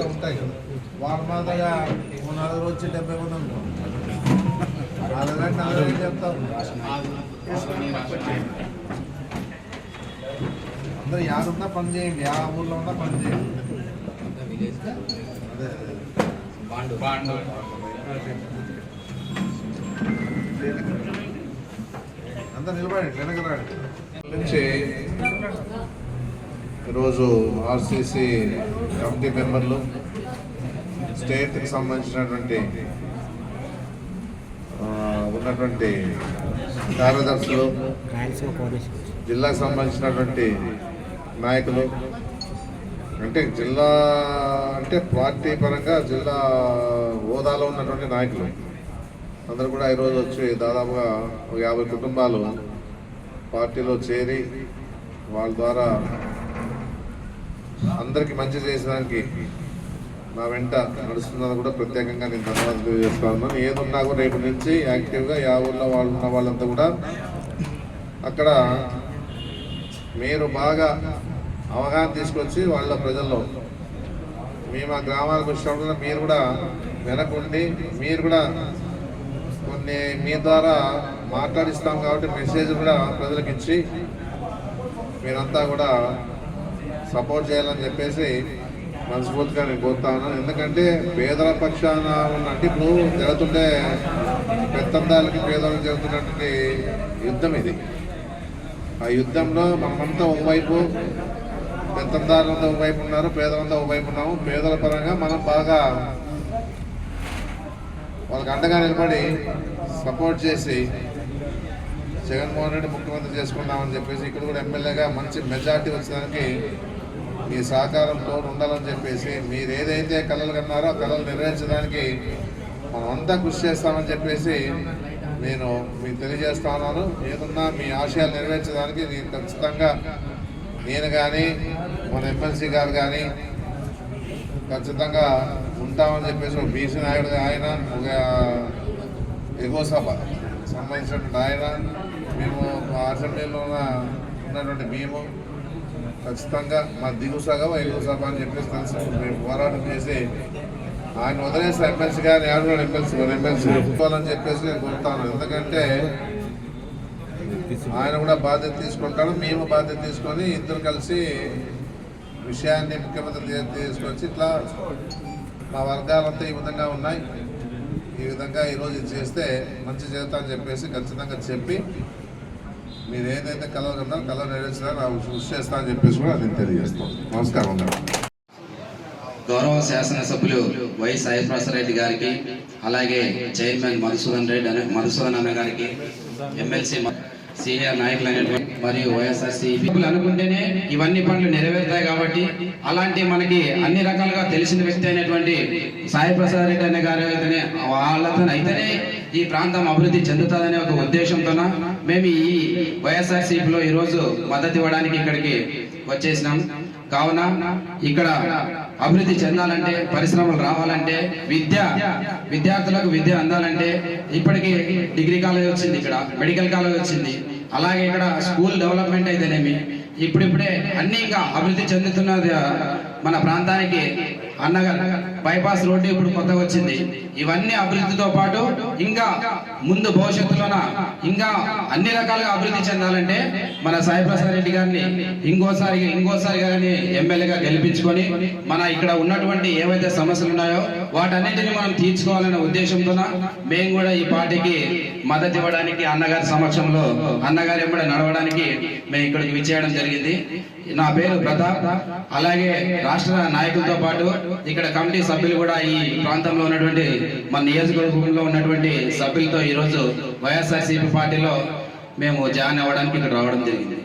ఉంటాయి వాడు మాదిరిగా 4 రోజు 70 మంది అనుకో అలాగే చెప్తారు. అందరూ యాడున్నా పని చేయండి, ఆ ఊళ్ళో ఉన్నా పని చేయండి. అంతా నిలబడండి, వెనకరాండి నుంచి. ఈరోజు ఆర్సీసీ కమిటీ మెంబర్లు, స్టేట్కి సంబంధించినటువంటి ఉన్నటువంటి కార్యదర్శులు, జిల్లాకు సంబంధించినటువంటి నాయకులు, అంటే జిల్లా అంటే పార్టీ పరంగా జిల్లా హోదాలో ఉన్నటువంటి నాయకులు అందరూ కూడా ఈరోజు వచ్చి దాదాపుగా 50 కుటుంబాలు పార్టీలో చేరి వాళ్ళ ద్వారా అందరికీ మంచి చేసేదానికి నా వెంట నడుస్తున్నది కూడా ప్రత్యేకంగా నేను ధన్యవాదాలు తెలియజేస్తా ఉన్నాను. ఏదున్నా కూడా రేపు నుంచి యాక్టివ్గా ఊళ్ళో వాళ్ళు ఉన్న వాళ్ళంతా కూడా అక్కడ మీరు బాగా అవగాహన తీసుకొచ్చి వాళ్ళ ప్రజల్లో మేము ఆ గ్రామాలకు వచ్చినప్పుడు మీరు కూడా వెనకుండి మీరు కూడా కొన్ని మీ ద్వారా మాట్లాడిస్తాం కాబట్టి మెసేజ్ కూడా ప్రజలకు ఇచ్చి మీరంతా కూడా సపోర్ట్ చేయాలని చెప్పేసి మనస్ఫూర్తిగా నేను కోరుతా ఉన్నాను. ఎందుకంటే పేదల పక్షాన ఉన్నట్టు ఇప్పుడు జరుగుతుంటే పెత్తందాలకి పేదలకు జరుగుతున్నటువంటి యుద్ధం ఇది. ఆ యుద్ధంలో మనమంతా ఒకవైపు, పెత్తందారులంతా ఒకవైపు ఉన్నారు, పేదలంతా ఒకవైపు ఉన్నాము. పేదల పరంగా మనం బాగా వాళ్ళకి అండగా నిలబడి సపోర్ట్ చేసి జగన్మోహన్ రెడ్డి ముఖ్యమంత్రి చేసుకుందామని చెప్పేసి ఇక్కడ కూడా ఎమ్మెల్యేగా మంచి మెజార్టీ వచ్చేదానికి మీ సహకారంతో ఉండాలని చెప్పేసి మీరు ఏదైతే కళలు కన్నారో ఆ కళలు నెరవేర్చడానికి మనం అంతా కృషి చేస్తామని చెప్పేసి నేను మీకు తెలియజేస్తా ఉన్నాను. ఏదన్నా మీ ఆశయాలు నెరవేర్చడానికి నేను ఖచ్చితంగా నేను కానీ మన ఎమ్మెల్సీ గారు కానీ ఖచ్చితంగా ఉంటామని చెప్పేసి ఒక బీసీ నాయుడు ఆయన, ఒక ఎగువ సభ సంబంధించినటువంటి ఆయన, మేము అసెంబ్లీలో ఉన్నటువంటి మేము ఖచ్చితంగా మా దిగువ సభ అని చెప్పేసి తెలిసి మేము పోరాటం చేసి ఆయన వదిలేసి ఎమ్మెల్సీ గారిని ఎమ్మెల్సీ ఒప్పుకోవాలని చెప్పేసి నేను కోరుతాను. ఎందుకంటే ఆయన కూడా బాధ్యత తీసుకుంటాడు, మేము బాధ్యత తీసుకొని ఇద్దరు కలిసి విషయాన్ని ముఖ్యమంత్రి తీసుకొచ్చి ఇట్లా మా వర్గాలంతా ఈ విధంగా ఉన్నాయి, ఈ విధంగా ఈరోజు ఇది చేస్తే మంచి చేస్తా అని చెప్పేసి ఖచ్చితంగా చెప్పి మీరు ఏదైతే కలర్ ఉన్నారో కలర్ నెరవేర్చారో కృషి చేస్తా అని చెప్పేసి కూడా నేను తెలియజేస్తాను. నమస్కారం. గౌరవ శాసనసభ్యులు వై సాయిప్రసాద్ రెడ్డి గారికి, అలాగే చైర్మన్ మధుసూదన్ అన్న గారికి, ఎమ్మెల్సీ సీనియర్ నాయకులు మరియు వైఎస్ఆర్సీపీ అనుకుంటేనే ఇవన్నీ పనులు నెరవేరుతాయి. కాబట్టి అలాంటి మనకి అన్ని రకాలుగా తెలిసిన వ్యక్తి అయినటువంటి సాయిప్రసాద్ రెడ్డి అన్న గారు అయితేనే వాళ్ళతో అయితేనే ఈ ప్రాంతం అభివృద్ధి చెందుతుందనే ఒక ఉద్దేశంతోన మేము ఈ వైఎస్ఆర్సీపీలో ఈరోజు మద్దతు ఇవ్వడానికి ఇక్కడికి వచ్చేసినాం. కావున ఇక్కడ అభివృద్ధి చెందాలంటే, పరిశ్రమలు రావాలంటే, విద్యార్థులకు విద్య అందాలంటే ఇప్పటికీ డిగ్రీ కాలేజ్ వచ్చింది, ఇక్కడ మెడికల్ కాలేజ్ వచ్చింది, అలాగే ఇక్కడ స్కూల్ డెవలప్మెంట్ అయితేనేమి ఇప్పుడిప్పుడే అన్ని ఇంకా అభివృద్ధి చెందుతున్నది. మన ప్రాంతానికి అన్నగారు బైపాస్ రోడ్డు ఇప్పుడు కొత్తగా వచ్చింది. ఇవన్నీ అభివృద్ధితో పాటు ఇంకా ముందు భవిష్యత్తులోన ఇంకా అన్ని రకాలుగా అభివృద్ధి చెందాలంటే మన సాయిప్రసాద్ రెడ్డి గారిని ఇంకోసారి గారిని ఎమ్మెల్యేగా గెలిపించుకొని మన ఇక్కడ ఉన్నటువంటి ఏవైతే సమస్యలు ఉన్నాయో వాటన్నింటినీ మనం తీర్చుకోవాలనే ఉద్దేశంతో మేము కూడా ఈ పార్టీకి మద్దతు ఇవ్వడానికి అన్నగారి సమక్షంలో అన్నగారి ఎంబడి నడవడానికి మేము ఇక్కడికి విచ్చేయడం జరిగింది. నా పేరు ప్రతాప్. అలాగే రాష్ట్ర నాయకులతో పాటు ఇక్కడ కమిటీ సభ్యులు కూడా ఈ ప్రాంతంలో ఉన్నటువంటి మన నియోజకవర్గంలో ఉన్నటువంటి సభ్యులతో ఈరోజు వైఎస్ఆర్సీపీ పార్టీలో మేము జాయిన్ అవ్వడానికి ఇక్కడ రావడం జరిగింది.